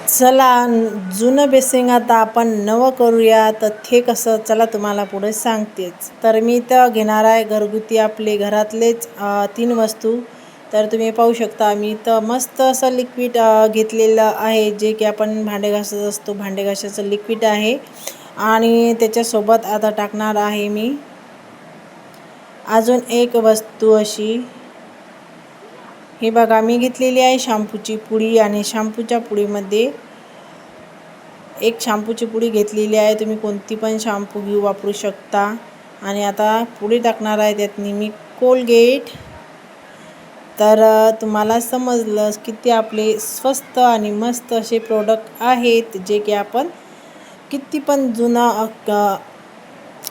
चला जुनं बेसिंग आता आपण नवं करूया. तर ते कसं चला तुम्हाला पुढे सांगतेच. तर मी इथं घेणार आहे घरगुती आपले घरातलेच 3 वस्तू. तर तुम्ही पाहू शकता मी इथं मस्त असं लिक्विड घेतलेलं आहे, जे की आपण भांडे घासत असतो. भांडे घासायचं लिक्विड आहे आणि त्याच्यासोबत आता टाकणार आहे मी अजून एक वस्तू अशी. हे बघा मी घेतलेली आहे शॅम्पूची पुडी आणि शॅम्पूच्या पुडीमध्ये एक शॅम्पूची पुडी घेतलेली आहे. तुम्ही कोणती पण शॅम्पू वापरू शकता. आणि आता पुडी टाकणार आहे त्यात मी कोलगेट. तर तुम्हाला समजलं किती आपले स्वस्त आणि मस्त असे प्रोडक्ट आहेत, जे की आपण किती पण जुना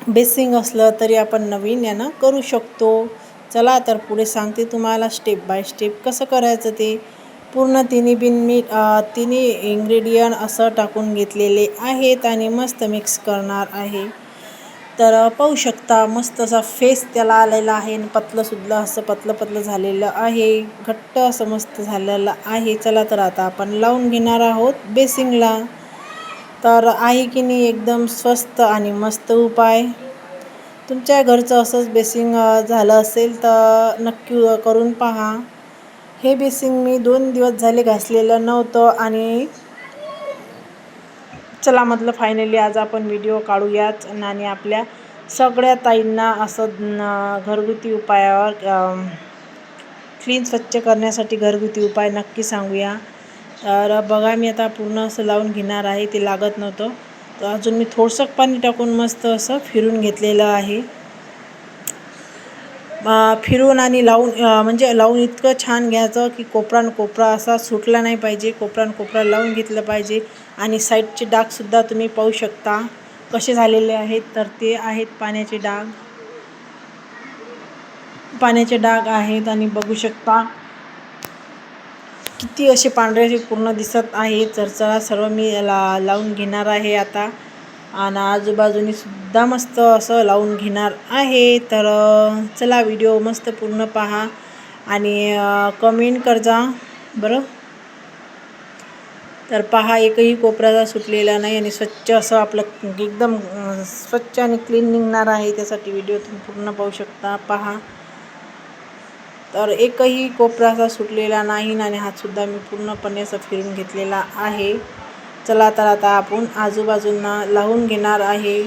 बेसिंग असलं तरी आपण नवीन यानं करू शकतो. चला तर पुढे सांगते तुम्हाला स्टेप बाय स्टेप कसं करायचं ते. पूर्ण तिन्ही इन्ग्रेडियंट असं टाकून घेतलेले आहेत आणि मस्त मिक्स करणार आहे. तर पाहू शकता मस्त असा फेस त्याला आलेला आहे आणि पतलंसुद्धा असं पतलं झालेलं आहे. घट्ट असं मस्त झालेलं आहे. चला तर आता आपण लावून घेणार आहोत बेसिंगला. तर आहे की नाही एकदम स्वस्त आणि मस्त उपाय. तुमच्या घरचं असंच बेसिंग झालं असेल तर नक्की करून पहा. हे बेसिंग मी 2 दिवस झाले घासलेलं नव्हतं आणि चला म्हटलं फायनली आज आपण व्हिडिओ काढूयाच आणि आपल्या सगळ्या ताईंना असं घरगुती उपायावर क्लीन स्वच्छ करण्यासाठी घरगुती उपाय नक्की सांगूया. तर बघा मी आता पूर्ण असं लावून घेणार आहे. ते लागत नव्हतं तर अजून मी थोडंसं पाणी टाकून मस्त असं फिरून घेतलेलं आहे. फिरून आणि लावून म्हणजे लावून इतकं छान घ्यायचं की कोपरा असा सुटला नाही पाहिजे. कोपरा लावून घेतलं पाहिजे. आणि साईडचे डागसुद्धा तुम्ही पाहू शकता कसे झालेले आहेत. तर ते आहेत पाण्याचे डाग आहेत आणि बघू शकता किती असे पांढरे पूर्ण दिसत आहे. चरचरा सर्व मी लावून घेणार आहे आता आणि आजूबाजूनी सुद्धा मस्त असं लावून घेणार आहे. तर चला व्हिडिओ मस्त पूर्ण पहा आणि कमेंट कर जा बरं. तर पहा एकही कोपऱ्याचा सुटलेला नाही आणि स्वच्छ असं आपलं एकदम स्वच्छ आणि क्लीन निघणार आहे. त्यासाठी व्हिडिओ तुम्ही पूर्ण पाहू शकता. पहा तर एकही कोपऱ्याचा सुटलेला नाही आणि हातसुद्धा मी पूर्णपणे असं फिरून घेतलेला आहे. चला तर आता आपण आजूबाजूंना लावून घेणार आहे.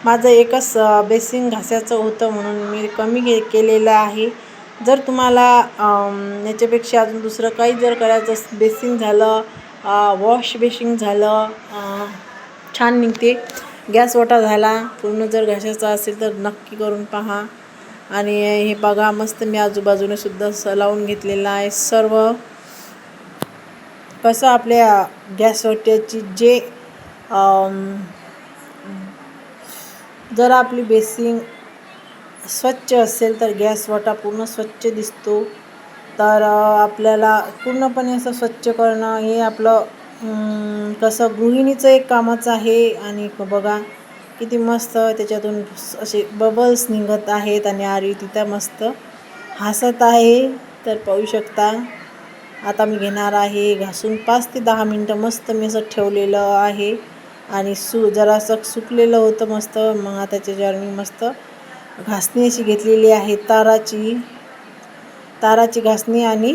माझं एकच बेसिंग घासायचं होतं म्हणून मी कमी केलेलं आहे. जर तुम्हाला याच्यापेक्षा अजून दुसरं काही जर करायचं बेसिंग झालं वॉश बेसिंग झालं छान निघते. गॅस ओटा झाला पूर्ण जर घासायचा असेल तर नक्की करून पहा. आणि हे बघा मस्त मी आजूबाजूने सुद्धा लावून घेतलेलं आहे सर्व. कसं आपल्या गॅस ओट्याची जर आपली बेसिंग स्वच्छ असेल तर गॅस ओटा पूर्ण स्वच्छ दिसतो. तर आपल्याला पूर्णपणे असं स्वच्छ करणं हे आपलं कसं गृहिणीचं एक कामाचं आहे. आणि बघा किती मस्त त्याच्यातून असे बबल्स निघत आहेत आणि आरी तिथं मस्त हसत आहे. तर पाहू शकता आता मी घेणार आहे घासून 5 ते 10 मिनटं मस्त मी असं ठेवलेलं आहे. आणि जरासं सुकलेलं होतं मस्त. मग आता त्याच्यावर मी मस्त घासणी अशी घेतलेली आहे ताराची घासणी. आणि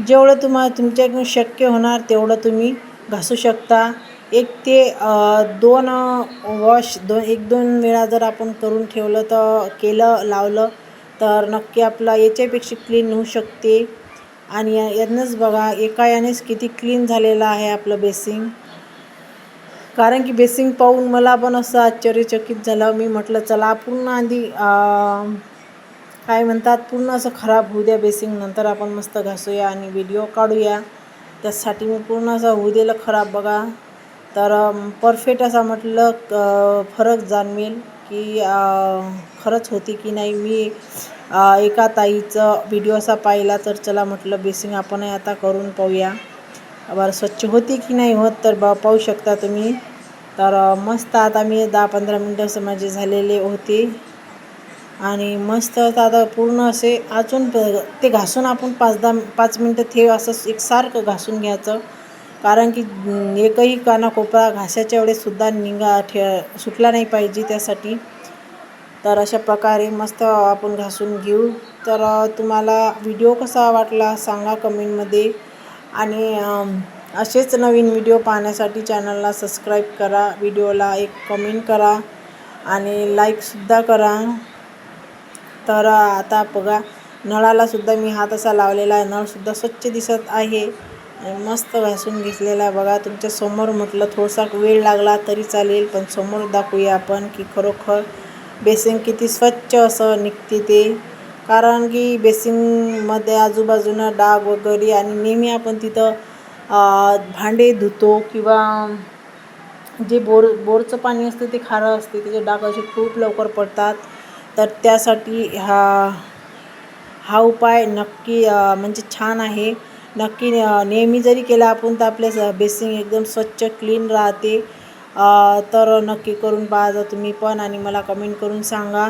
जेवढं तुमच्याकडून शक्य होणार तेवढं तुम्ही घासू शकता. 1 ते 2 वॉश 1-2 वेळा जर आपण करून ठेवलं तर लावलं तर नक्की आपला याच्यापेक्षा क्लीन होऊ शकते. आणि यानंच बघा एका यानेच किती क्लीन झालेलं आहे आपलं बेसिंग. कारण की बेसिंग पाहून मला पण असं आश्चर्यचकित झालं. मी म्हटलं चला पूर्ण आधी काय म्हणतात पूर्ण असं खराब होऊ द्या बेसिंग, नंतर आपण मस्त घासूया आणि व्हिडिओ काढूया. त्यासाठी मी पूर्ण असं होऊ दिलं खराब बघा. तर परफेक्ट असा म्हटलं फरक जाणवेल की खरंच होती की नाही. मी एका ताईचं व्हिडिओ असा पाहिला तर चला म्हटलं बेसिंग आपण आता करून पाहूया बरं स्वच्छ होती की नाही होत. तर पाहू शकता तुम्ही. तर मस्त आता मी 10-15 मिनटं असं माझे झालेले होते आणि मस्त आता पूर्ण असे अजून ते घासून आपण 5 मिनटं ते असं एकसारखं घासून घ्यायचं, कारण की एकही कानाकोपरा घासाच्या वेळेस सुद्धा सुटला नाही पाहिजे त्यासाठी. तर अशा प्रकारे मस्त आपण घासून घेऊ. तर तुम्हाला व्हिडिओ कसा वाटला सांगा कमेंटमध्ये, आणि असेच नवीन व्हिडिओ पाहण्यासाठी चॅनलला सबस्क्राईब करा, व्हिडिओला एक कमेंट करा आणि लाईकसुद्धा करा. तर आता बघा, नळालासुद्धा मी हात असा लावलेला आहे, नळसुद्धा स्वच्छ दिसत आहे आणि मस्त घासून घेतलेला आहे. बघा तुमच्यासमोर म्हटलं थोडासा वेळ लागला तरी चालेल, पण समोर दाखवूया आपण की खरोखर बेसिंग किती स्वच्छ असं निघते ते. कारण की बेसिंगमध्ये आजूबाजूनं डाग वगैरे, आणि नेहमी आपण तिथं भांडे धुतो किंवा जे बोरचं पाणी असतं ते खारं असते, त्याचे डाग असे खूप लवकर पडतात. तर त्यासाठी हा उपाय नक्की म्हणजे छान आहे. नक्की नेहमी जरी केला आपण तर आपल्या बेसिंग एकदम स्वच्छ क्लीन राहते. तर नक्की करून पाहा तुम्ही पण, आणि मला कमेंट करून सांगा.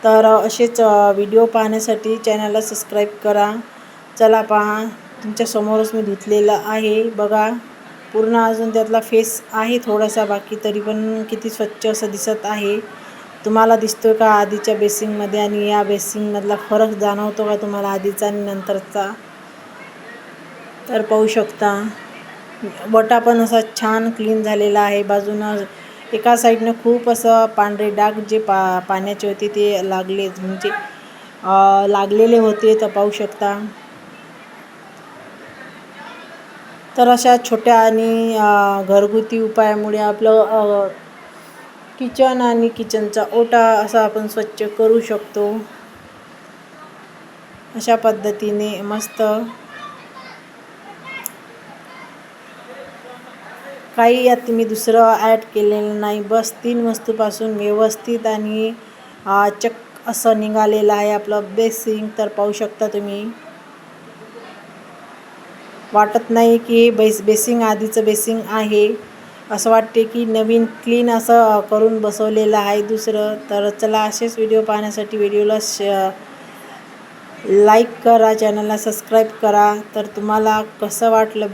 तर असेच व्हिडिओ पाहण्यासाठी चॅनलला सबस्क्राईब करा. चला पहा, तुमच्यासमोरच मी धुतलेलं आहे. बघा पूर्ण अजून त्यातला फेस आहे थोडासा बाकी, तरी पण किती स्वच्छ असं दिसत आहे. तुम्हाला दिसतोय का आधीच्या बेसिंगमध्ये आणि या बेसिंगमधला फरक जाणवतो का तुम्हाला आधीचा आणि नंतरचा? तर पाहू शकता वटा पण असा छान क्लीन झालेला आहे. बाजूनं एका साईडनं खूप असं पांढरे डाग जे पाण्याचे होते ते म्हणजे लागलेले होते, तर पाहू शकता. तर अशा छोट्या आणि घरगुती उपायामुळे आपलं किचन आणि किचनचा ओटा असा आपण स्वच्छ करू शकतो. अशा पद्धतीने मस्त काही यात मी दुसरं ॲड केलेलं नाही. बस 3 वस्तूपासून व्यवस्थित आणि चक असं निघालेलं आहे आपलं बेसिंग. तर पाहू शकता तुम्ही, वाटत नाही की बेसिंग आधीचं बेसिंग आहे, असं वाटते की नवीन क्लीन असं करून बसवलेलं आहे दुसरं. तर चला, असेच व्हिडिओ पाहण्यासाठी व्हिडिओला लाईक करा, चॅनलला सबस्क्राईब करा. तर तुम्हाला कसं वाटलं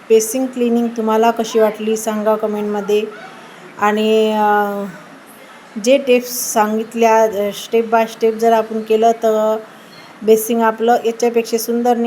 बेसिंग क्लिनिंग तुम्हाला कशी वाटली सांगा कमेंटमध्ये. आणि जे टिप्स सांगितल्या स्टेप बाय स्टेप जर आपण केलं तर बेसिंग आपलं याच्यापेक्षा सुंदर